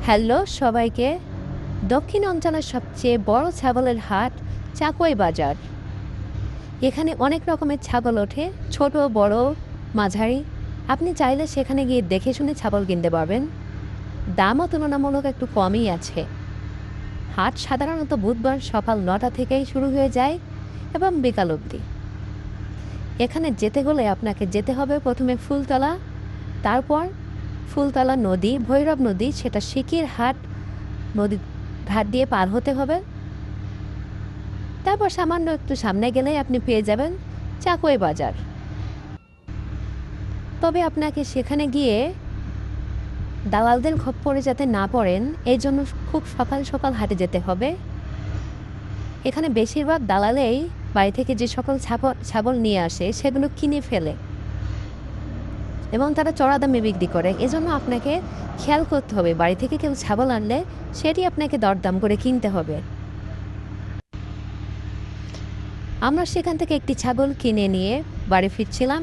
Hello সবাইকে। দক্ষিণ অঞ্চলের সবচেয়ে বড় ছাগলের হাট চাকই বাজার। এখানে অনেক রকমের ছাগল ওঠে, ছোট বড় মাঝারি। আপনি চাইলে সেখানে গিয়ে দেখে শুনে ছাগল কিনতে পারবেন। দামও তুলনামূলক একটু কমই আছে। হাট সাধারণত বুধবার সকাল ৯টা থেকেই শুরু হয়ে যায় এবং বিকাল অবধি। এখানে যেতে হলে আপনাকে যেতে হবে প্রথমে ফুলতলা, তারপর ফুলতলা নদী, ভৈরব নদী, সেটা সিকিরহাট নদীর ঘাট দিয়ে পার হতে হবে। তারপর সামান্য একটু সামনে গেলেই আপনি পেয়ে যাবেন চাকই বাজার। তবে আপনাকে সেখানে গিয়ে দালালদের খপ্পরে যাতে না পড়েন, এই জন্য খুব সকাল সকাল হাটে যেতে হবে। এখানে বেশিরভাগ দালালেই বাড়ি থেকে যে সকল ছাগল নিয়ে আসে সেগুলো কিনে ফেলে এবং তারা চড়া দামে বিক্রি করে। এজন্য আপনাকে খেয়াল করতে হবে, বাড়ি থেকে কেউ ছাগল আনলে সেটি আপনাকে দরদাম করে কিনতে হবে। আমরা সেখান থেকে একটি ছাগল কিনে নিয়ে বাড়ি ফিরছিলাম।